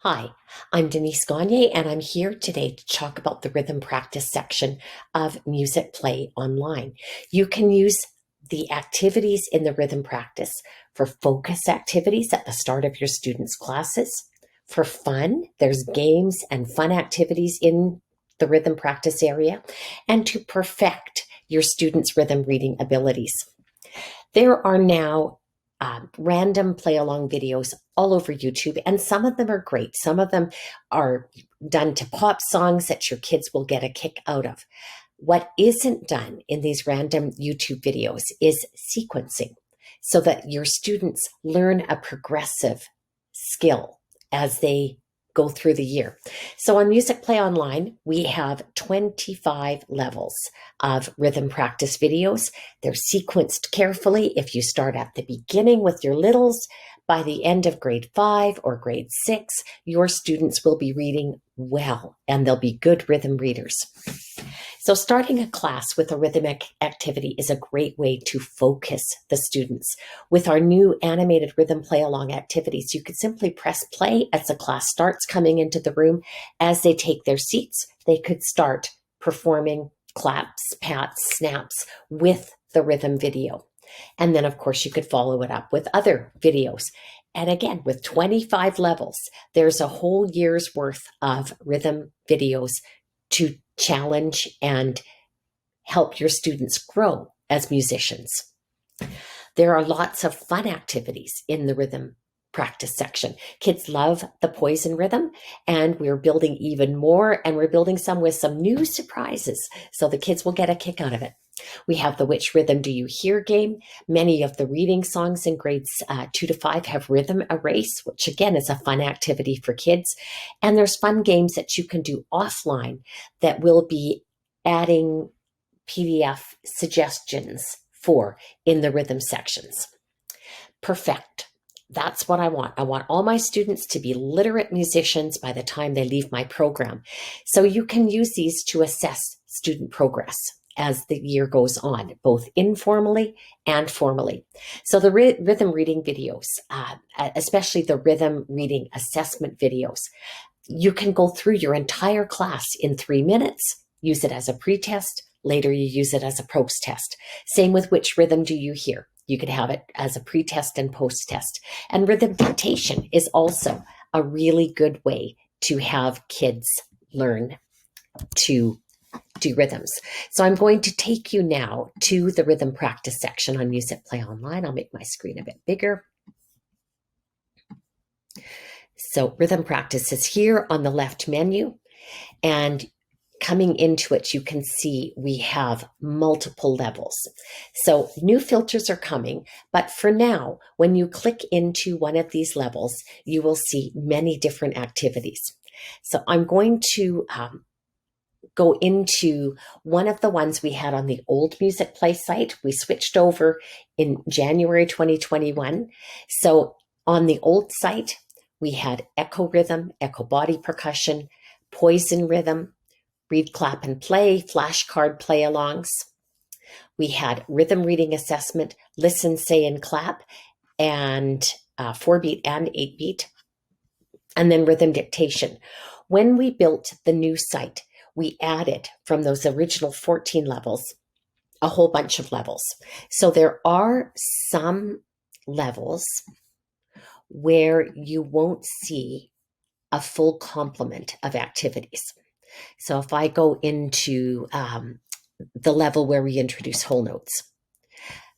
Hi, I'm Denise Gagne, and I'm here today to talk about the rhythm practice section of Musicplay Online. You can use the activities in the rhythm practice for focus activities at the start of your students' classes. For fun, there's games and fun activities in the rhythm practice area, and to perfect your students' rhythm reading abilities. There are now random play along videos all over YouTube, and some of them are great. Some of them are done to pop songs that your kids will get a kick out of. What isn't done in these random YouTube videos is sequencing so that your students learn a progressive skill as they go through the year. So on Musicplay Online, we have 25 levels of rhythm practice videos. They're sequenced carefully. If you start at the beginning with your littles, by the end of grade 5 or grade 6, your students will be reading well and they'll be good rhythm readers. So starting a class with a rhythmic activity is a great way to focus the students. With our new animated rhythm play along activities, you could simply press play as the class starts coming into the room. As they take their seats, they could start performing claps, pats, snaps with the rhythm video. And then, of course, you could follow it up with other videos. And again, with 25 levels, there's a whole year's worth of rhythm videos to challenge and help your students grow as musicians. There are lots of fun activities in the rhythm practice section. Kids love the poison rhythm, and we're building even more, and we're building some with some new surprises, so the kids will get a kick out of it. We have the Which Rhythm Do You Hear game. Many of the reading songs in grades 2 to 5 have rhythm erase, which again is a fun activity for kids. And there's fun games that you can do offline that will be adding PDF suggestions for in the rhythm sections. Perfect. That's what I want. I want all my students to be literate musicians by the time they leave my program. So you can use these to assess student progress as the year goes on, both informally and formally. So the rhythm reading videos, especially the rhythm reading assessment videos, you can go through your entire class in 3 minutes, use it as a pretest, later you use it as a post-test. Same with Which Rhythm Do You Hear? You could have it as a pretest and post-test. And rhythm dictation is also a really good way to have kids learn to do rhythms. So I'm going to take you now to the rhythm practice section on Musicplay Online. I'll make my screen a bit bigger. So rhythm practice is here on the left menu, and coming into it, you can see we have multiple levels. So new filters are coming, but for now, when you click into one of these levels, you will see many different activities. So I'm going to go into one of the ones we had on the old Musicplay site. We switched over in January 2021. So on the old site, we had echo rhythm, echo body percussion, poison rhythm, read, clap, and play, flashcard play-alongs. We had rhythm reading assessment, listen, say, and clap, and 4-beat and 8-beat, and then rhythm dictation. When we built the new site, we added from those original 14 levels a whole bunch of levels. So there are some levels where you won't see a full complement of activities. So if I go into the level where we introduce whole notes,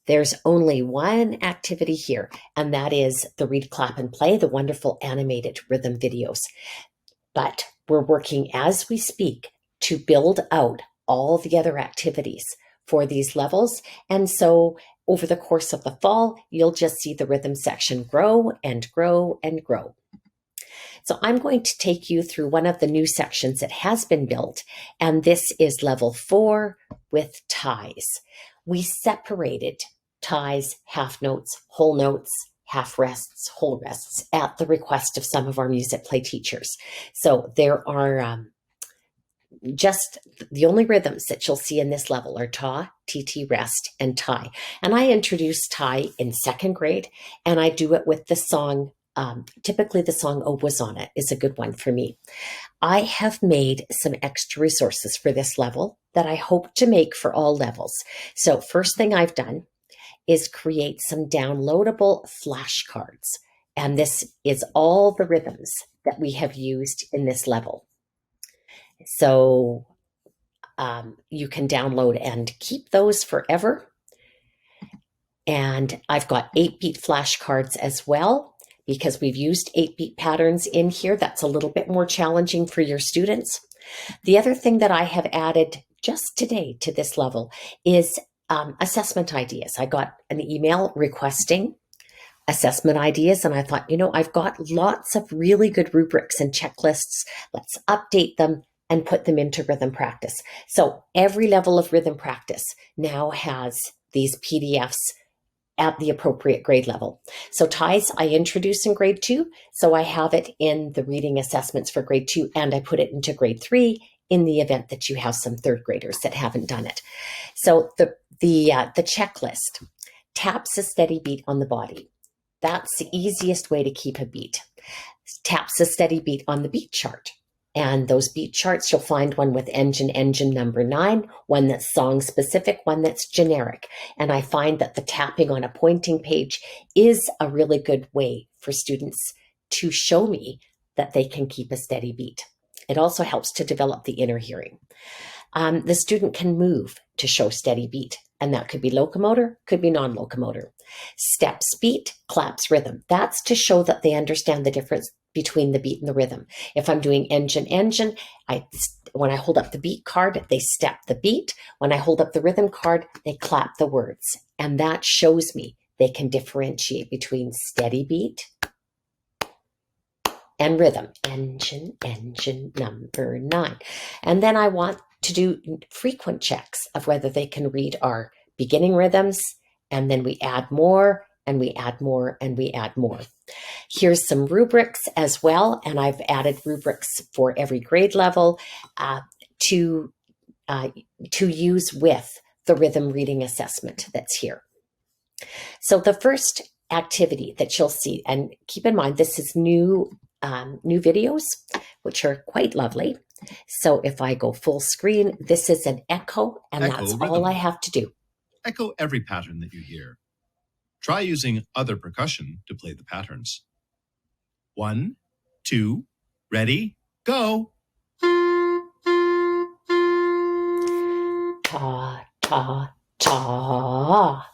there's only one activity here, and that is the read, clap, and play, the wonderful animated rhythm videos. But we're working as we speak to build out all the other activities for these levels. And so over the course of the fall, you'll just see the rhythm section grow and grow and grow. So I'm going to take you through one of the new sections that has been built, and this is level 4 with ties. We separated ties, half notes, whole notes, half rests, whole rests at the request of some of our Musicplay teachers. So there are just the only rhythms that you'll see in this level are ta, TT, rest, and tie. And I introduced tie in 2nd grade, and I do it with the song typically the song "Oh Was On It" is a good one for me. I have made some extra resources for this level that I hope to make for all levels. So first thing I've done is create some downloadable flashcards. And this is all the rhythms that we have used in this level. So you can download and keep those forever. And I've got 8-beat flashcards as well, because we've used 8-beat patterns in here. That's a little bit more challenging for your students. The other thing that I have added just today to this level is assessment ideas. I got an email requesting assessment ideas, and I thought, I've got lots of really good rubrics and checklists. Let's update them and put them into rhythm practice. So every level of rhythm practice now has these PDFs at the appropriate grade level. So ties I introduced in grade 2, so I have it in the reading assessments for grade 2, and I put it into grade 3 in the event that you have some third graders that haven't done it. So the checklist: taps a steady beat on the body. That's the easiest way to keep a beat. Taps a steady beat on the beat chart. And those beat charts, you'll find one with engine number 9, one that's song specific, one that's generic. And I find that the tapping on a pointing page is a really good way for students to show me that they can keep a steady beat. It also helps to develop the inner hearing. The student can move to show steady beat, and that could be locomotor, could be non-locomotor. Steps beat, claps rhythm. That's to show that they understand the difference between the beat and the rhythm. If I'm doing engine, when I hold up the beat card, they step the beat. When I hold up the rhythm card, they clap the words. And that shows me they can differentiate between steady beat and rhythm. Engine number 9. And then I want to do frequent checks of whether they can read our beginning rhythms, and then we add more, and we add more, and we add more. Here's some rubrics as well, and I've added rubrics for every grade level to use with the rhythm reading assessment that's here. So the first activity that you'll see, and keep in mind this is new videos, which are quite lovely. So if I go full screen, this is an echo, and that's rhythm. All I have to do. Echo every pattern that you hear. Try using other percussion to play the patterns. 1, 2, ready, go. Ta, ta, ta.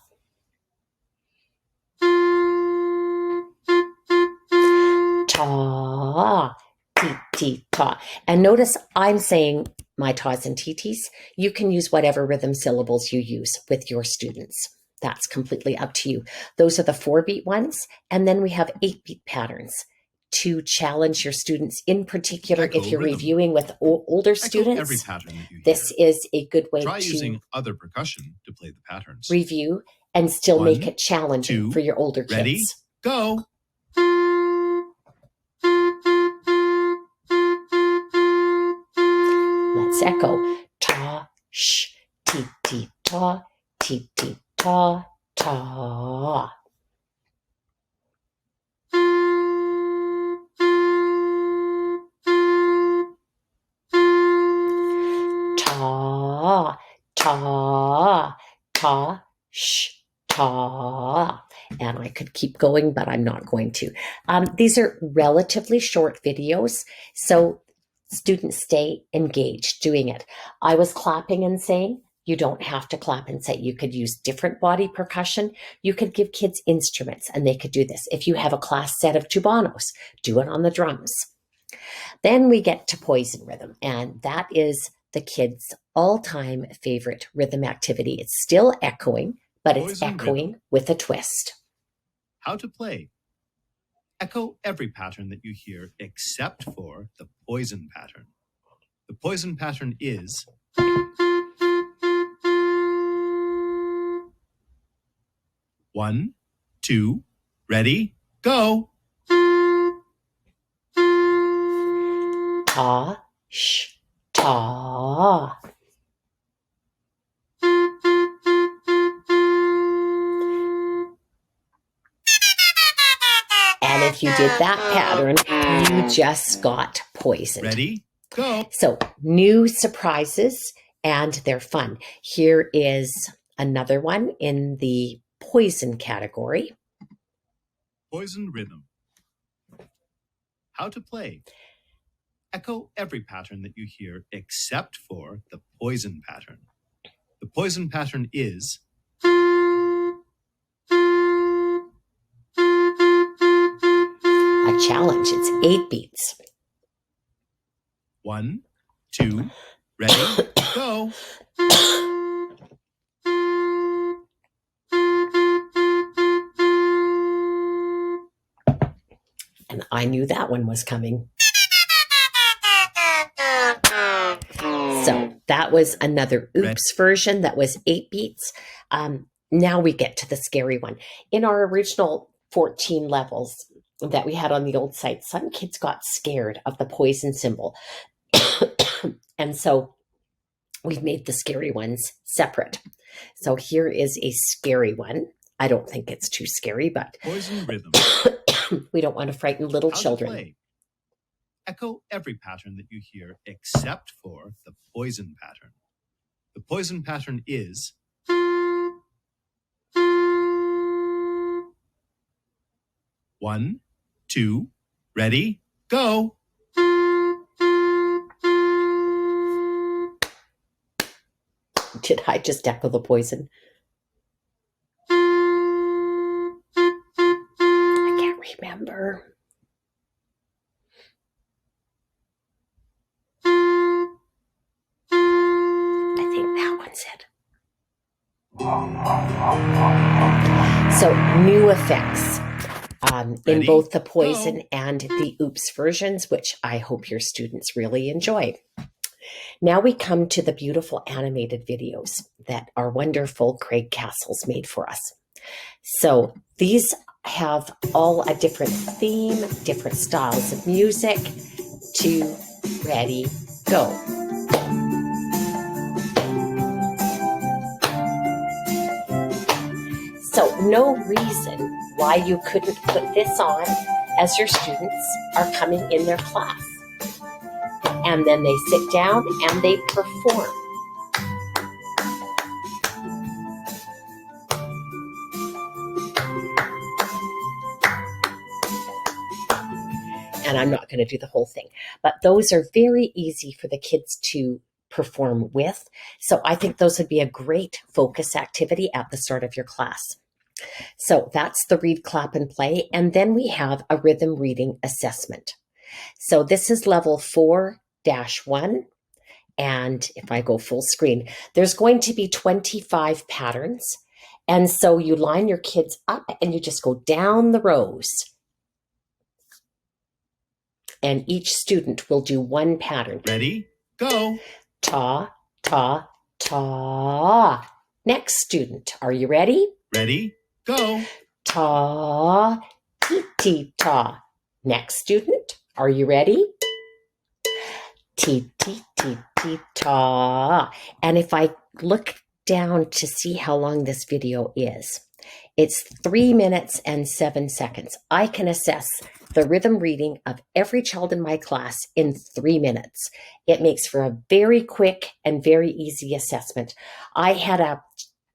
Ta, ti, ti, ta. And notice I'm saying my tas and titis. You can use whatever rhythm syllables you use with your students. That's completely up to you. Those are the 4-beat ones. And then we have 8-beat patterns to challenge your students. In particular, if you're reviewing with older students, every pattern that you hear. This is a good way Try to using other percussion to play the patterns. Review and still 1, make it challenging 2, for your older ready, kids. Go. Let's echo. Ta, sh, ti, ti, ta, ti, ti, ta, ta. Ta, ta, ta, sh, ta. And I could keep going, but I'm not going to. These are relatively short videos, so students stay engaged doing it. I was clapping and saying, you don't have to clap and say. You could use different body percussion. You could give kids instruments and they could do this. If you have a class set of tubanos, do it on the drums. Then we get to poison rhythm, and that is the kids' all-time favorite rhythm activity. It's still echoing, but it's Poison echoing rhythm. with a twist. How to play. Echo every pattern that you hear except for the poison pattern. The poison pattern is 1, 2, ready, go. Ta, sh, ta. And if you did that pattern, you just got poisoned. Ready, go. So new surprises, and they're fun. Here is another one in the poison category. Poison rhythm. How to play. Echo every pattern that you hear except for the poison pattern. The poison pattern is A challenge. It's 8 beats. 1, 2, ready, go. And I knew that one was coming. So that was another oops version that was 8 beats. Now we get to the scary one. In our original 14 levels that we had on the old site, some kids got scared of the poison symbol. And so we've made the scary ones separate. So here is a scary one. I don't think it's too scary, but Poison rhythm. we don't want to frighten little How to children. play. Echo every pattern that you hear except for the poison pattern. The poison pattern is 1, 2, ready, go. Did I just echo the poison? I can't remember. I think that one's it. So new effects in Ready? both the poison Go. and the oops versions, which I hope your students really enjoy. Now we come to the beautiful animated videos that our wonderful Craig Castles made for us. So these have all a different theme, different styles of music. 2, ready, go. So no reason why you couldn't put this on as your students are coming in their class. And then they sit down and they perform. And I'm not going to do the whole thing, but those are very easy for the kids to perform with. So I think those would be a great focus activity at the start of your class. So that's the read, clap, and play. And then we have a rhythm reading assessment. So this is level 4-1. And if I go full screen, there's going to be 25 patterns. And so you line your kids up and you just go down the rows. And each student will do one pattern. Ready, go. Ta, ta, ta. Next student, are you ready? Ready, go. Ta, ti, ti, ta. Next student, are you ready? Ti, ti, ti, ti, ta. And if I look down to see how long this video is, it's 3 minutes and 7 seconds. I can assess the rhythm reading of every child in my class in 3 minutes. It makes for a very quick and very easy assessment. I had a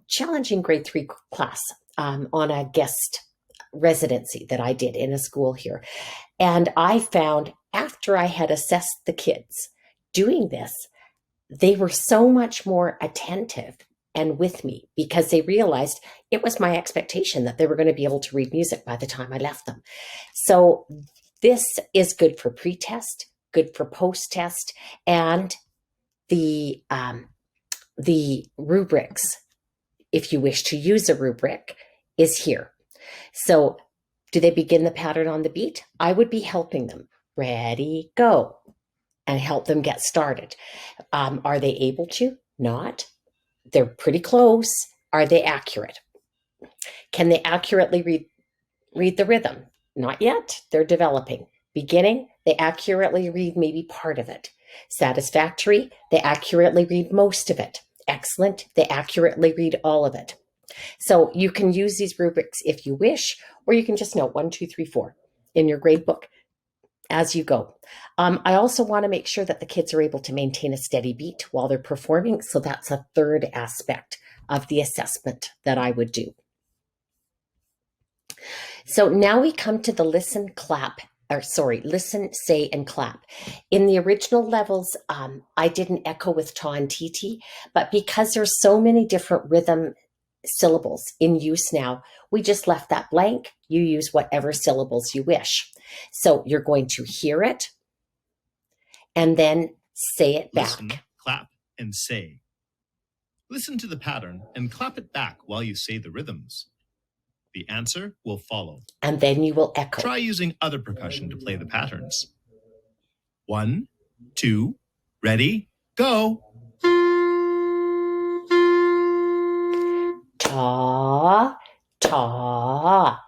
challenging grade 3 class on a guest residency that I did in a school here. And I found after I had assessed the kids doing this, they were so much more attentive and with me because they realized it was my expectation that they were going to be able to read music by the time I left them. So this is good for pre-test, good for post-test, and the rubrics, if you wish to use a rubric, is here. So do they begin the pattern on the beat? I would be helping them. Ready, go, and help them get started. Are they able to? Not. They're pretty close. Are they accurate? Can they accurately read the rhythm? Not yet. They're developing. Beginning, they accurately read maybe part of it. Satisfactory, they accurately read most of it. Excellent, they accurately read all of it. So you can use these rubrics if you wish, or you can just note 1, 2, 3, 4. in your grade book as you go. I also want to make sure that the kids are able to maintain a steady beat while they're performing. So that's a third aspect of the assessment that I would do. So now we come to the listen, say, and clap. In the original levels, I didn't echo with ta and tt, but because there's so many different rhythm syllables in use now, we just left that blank. You use whatever syllables you wish. So you're going to hear it and then say it back. Listen, clap, and say. Listen to the pattern and clap it back while you say the rhythms. The answer will follow. And then you will echo. Try using other percussion to play the patterns. 1, 2, ready, go. Ta, ta.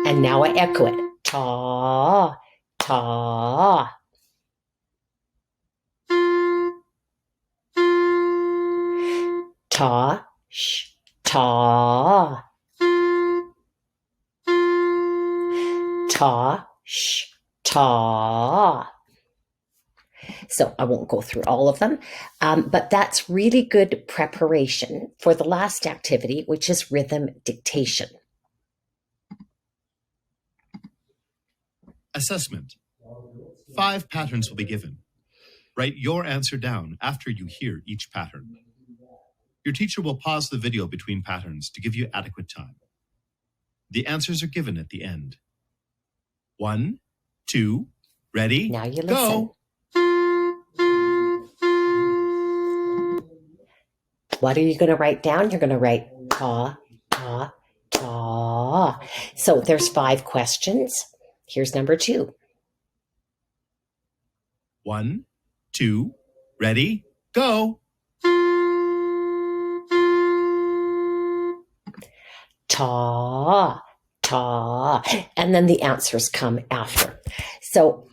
And now I echo it. Ta, ta. Ta, sh, ta. Ta, sh, ta. So I won't go through all of them, but that's really good preparation for the last activity, which is rhythm dictation. Assessment. 5 patterns will be given. Write your answer down after you hear each pattern. Your teacher will pause the video between patterns to give you adequate time. The answers are given at the end. 1, 2, ready, now you listen. Go. What are you going to write down? You're going to write ta, ta, ta. So there's 5 questions. Here's number 2. 1, 2, ready, go. Ta, ta. And then the answers come after. So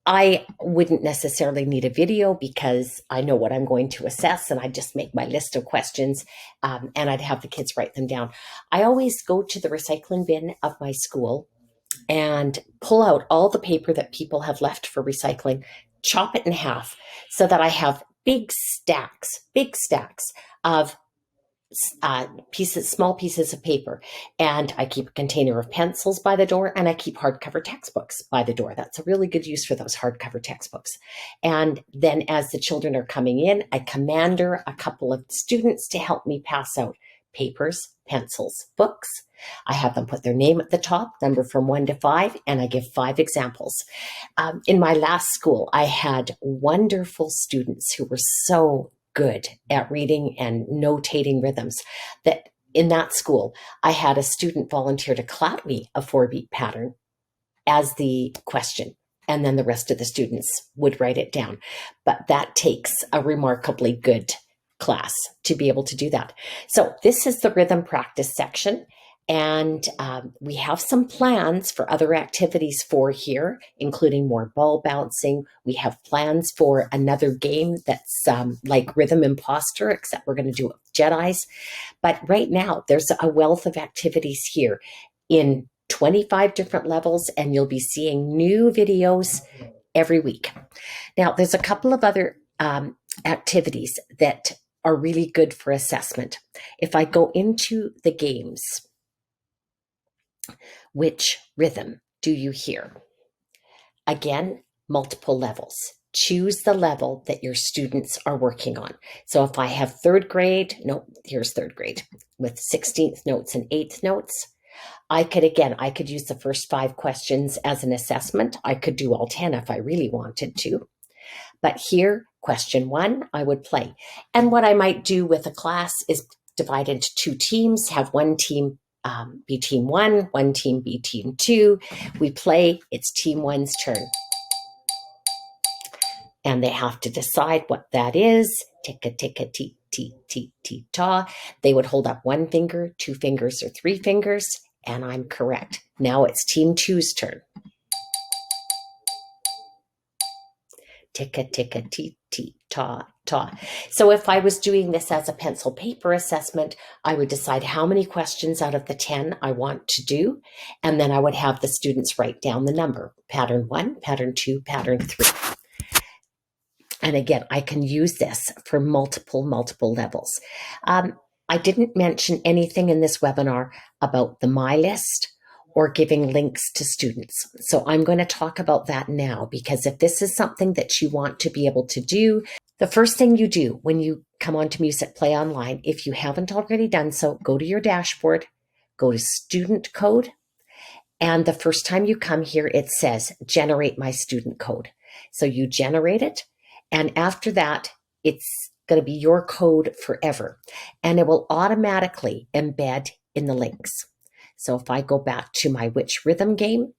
I wouldn't necessarily need a video because I know what I'm going to assess, and I just make my list of questions and I'd have the kids write them down. I always go to the recycling bin of my school and pull out all the paper that people have left for recycling, chop it in half so that I have big stacks of small pieces of paper. And I keep a container of pencils by the door, and I keep hardcover textbooks by the door. That's a really good use for those hardcover textbooks. And then as the children are coming in, I commander a couple of students to help me pass out papers, pencils, books. I have them put their name at the top, number from 1 to 5, and I give 5 examples. In my last school, I had wonderful students who were so good at reading and notating rhythms that in that school, I had a student volunteer to clap me a 4-beat pattern as the question, and then the rest of the students would write it down. But that takes a remarkably good class to be able to do that. So this is the rhythm practice section. And we have some plans for other activities for here, including more ball bouncing. We have plans for another game that's like Rhythm Imposter, except we're going to do it with Jedis. But right now, there's a wealth of activities here in 25 different levels, and you'll be seeing new videos every week. Now, there's a couple of other activities that are really good for assessment. If I go into the games, which rhythm do you hear? Again, multiple levels. Choose the level that your students are working on. So if I have 3rd grade, here's 3rd grade with 16th notes and 8th notes. I could use the first 5 questions as an assessment. I could do all 10 if I really wanted to. But here, question 1, I would play. And what I might do with a class is divide into 2 teams, have one team be team 1, one team be team 2. We play, it's team 1's turn. And they have to decide what that is. Ticka, ticka, tee, tee, tee, tee, ta. They would hold up 1 finger, 2 fingers, or 3 fingers, and I'm correct. Now it's team 2's turn. ticka, ticka, tee, tee, ta, ta. So if I was doing this as a pencil paper assessment, I would decide how many questions out of the 10 I want to do, and then I would have the students write down the number, pattern 1, pattern 2, pattern 3. And again, I can use this for multiple levels. I didn't mention anything in this webinar about the My List or giving links to students. So I'm going to talk about that now, because if this is something that you want to be able to do, the first thing you do when you come onto Musicplay Online, if you haven't already done so, go to your dashboard, go to student code, and the first time you come here, it says generate my student code. So you generate it, and after that, it's going to be your code forever, and it will automatically embed in the links. So if I go back to my Which Rhythm game,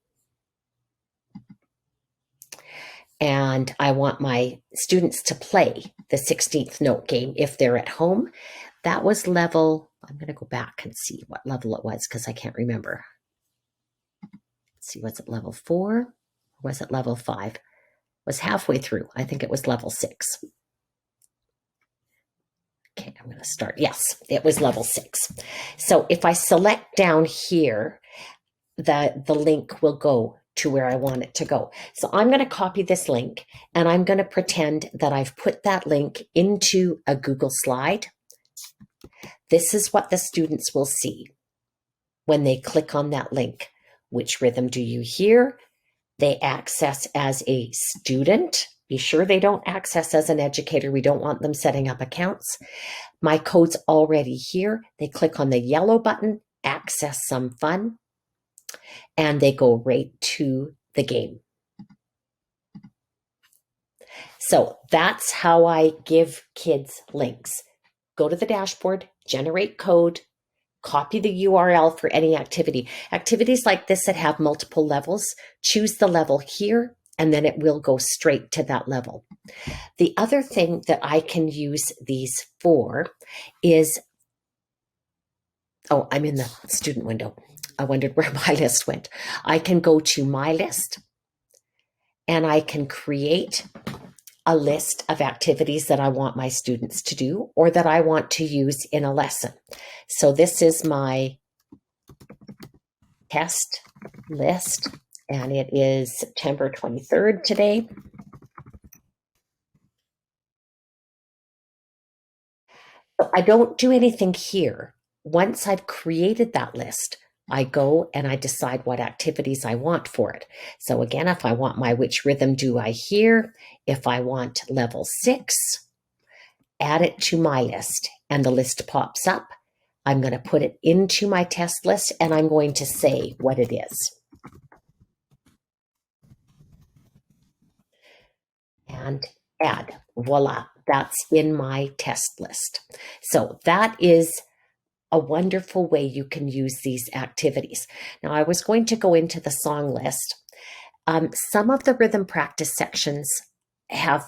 and I want my students to play the 16th note game if they're at home, that was level, I'm going to go back and see what level it was because I can't remember. Let's see, was it level 4 or was it level 5? It was halfway through. I think it was level 6. Okay, I'm going to start. Yes, it was level 6. So if I select down here, the link will go to where I want it to go. So I'm going to copy this link, and I'm going to pretend that I've put that link into a Google slide. This is what the students will see when they click on that link. Which rhythm do you hear? They access as a student. Be sure they don't access as an educator. We don't want them setting up accounts. My code's already here. They click on the yellow button, access some fun, and they go right to the game. So that's how I give kids links. Go to the dashboard, generate code, copy the URL for any activity. Activities like this that have multiple levels, choose the level here, and then it will go straight to that level. The other thing that I can use these for is, oh, I'm in the student window. I wondered where my list went. I can go to my list, and I can create a list of activities that I want my students to do or that I want to use in a lesson. So this is my test list, and it is September 23rd today. So I don't do anything here. Once I've created that list, I go and I decide what activities I want for it. So again, if I want my Which Rhythm Do I Hear, if I want level 6, add it to my list, and the list pops up. I'm going to put it into my test list, and I'm going to say what it is. And add. Voila, that's in my test list. So that is a wonderful way you can use these activities. Now, I was going to go into the song list. Some of the rhythm practice sections have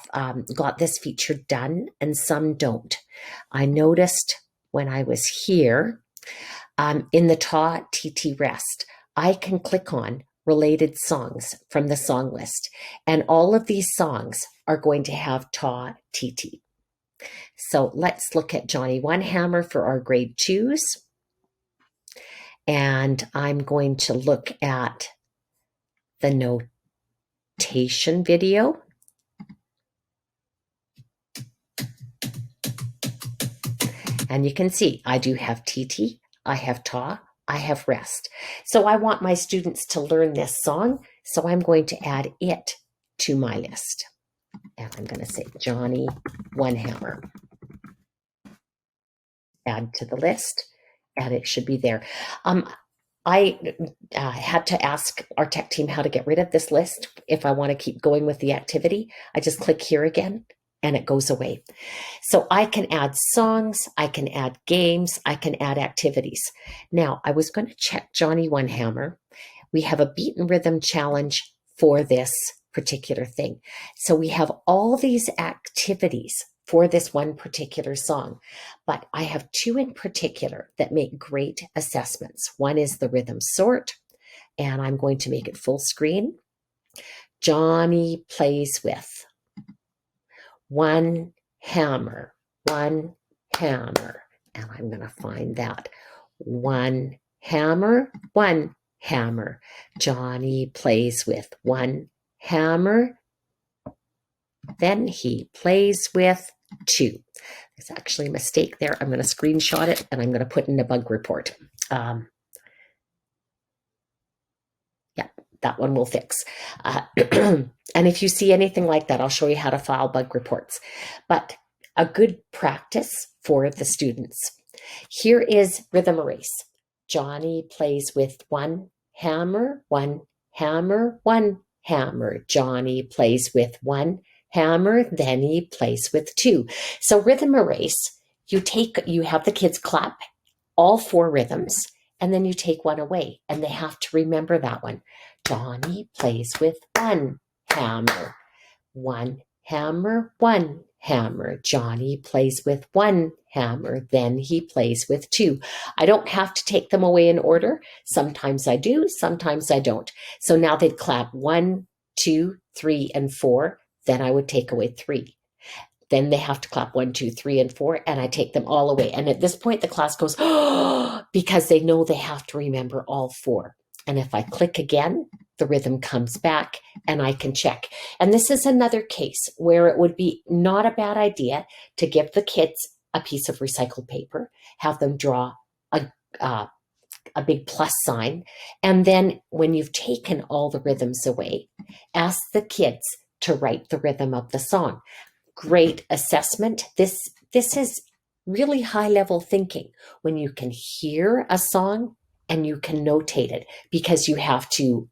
got this feature done, and some don't. I noticed when I was here in the Ta TT Rest, I can click on related songs from the song list, and all of these songs are going to have Ta TT. So let's look at Johnny One Hammer for our grade 2s. And I'm going to look at the notation video. And you can see I do have TT, I have Ta, I have Rest. So I want my students to learn this song, so I'm going to add it to my list. And I'm going to say Johnny One Hammer. Add to the list, and it should be there. I had to ask our tech team how to get rid of this list. If I want to keep going with the activity, I just click here again, and it goes away. So I can add songs, I can add games, I can add activities. Now, I was going to check Johnny One Hammer. We have a beat and rhythm challenge for this particular thing. So we have all these activities for this one particular song, but I have 2 in particular that make great assessments. One is the rhythm sort, and I'm going to make it full screen. Johnny plays with one hammer, one hammer. And I'm going to find that. One hammer, one hammer. Johnny plays with one hammer. Then he plays with two. There's actually a mistake there. I'm going to screenshot it and I'm going to put in a bug report. Yeah, that one will fix. And if you see anything like that, I'll show you how to file bug reports. But a good practice for the students. Here is rhythm erase. Johnny plays with one hammer, one hammer, one hammer. Johnny plays with one hammer, then he plays with two. So rhythm erase, you have the kids clap all four rhythms, and then you take one away, and they have to remember that one. Johnny plays with one hammer, one hammer, one hammer. Johnny plays with one hammer, then he plays with two. I don't have to take them away in order. Sometimes I do, sometimes I don't. So now they'd clap 1, 2, 3, and 4. Then I would take away 3. Then they have to clap 1, 2, 3, and 4, and I take them all away. And at this point, the class goes, oh, because they know they have to remember all 4. And if I click again, the rhythm comes back and I can check. And this is another case where it would be not a bad idea to give the kids a piece of recycled paper, have them draw a big plus sign. And then when you've taken all the rhythms away, ask the kids to write the rhythm of the song. Great assessment. This is really high level thinking when you can hear a song and you can notate it, because you have to,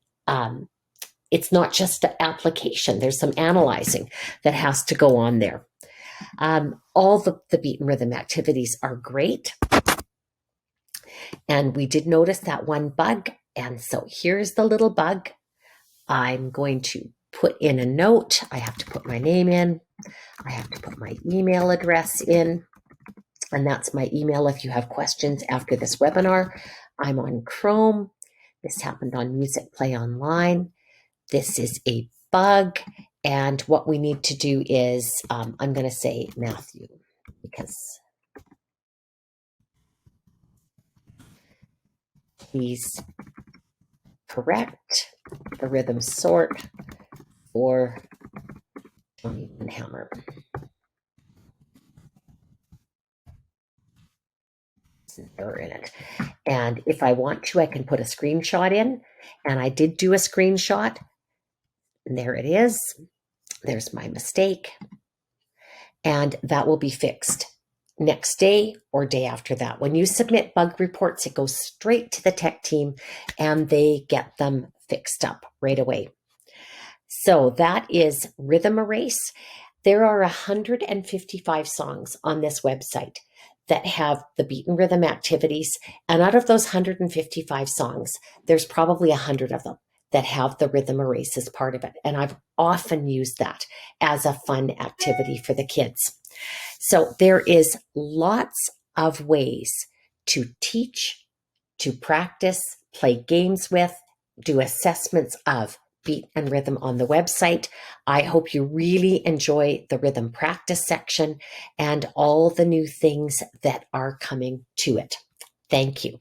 it's not just the application. There's some analyzing that has to go on there. All the beat and rhythm activities are great. And we did notice that one bug. And so here's the little bug. I'm going to put in a note. I have to put my name in. I have to put my email address in. And that's my email if you have questions after this webinar. I'm on Chrome. This happened on Musicplay Online. This is a bug. And what we need to do is, I'm going to say Matthew, because he's correct. The rhythm sort for Johnny and Hammer. Error in it. And if I want to, I can put a screenshot in. And I did do a screenshot. And there it is. There's my mistake. And that will be fixed next day or day after that. When you submit bug reports, it goes straight to the tech team and they get them fixed up right away. So that is Rhythm Erase. There are 155 songs on this website that have the beat and rhythm activities. And out of those 155 songs, there's probably 100 of them that have the rhythm erase as part of it. And I've often used that as a fun activity for the kids. So there is lots of ways to teach, to practice, play games with, do assessments of beat and rhythm on the website. I hope you really enjoy the rhythm practice section and all the new things that are coming to it. Thank you.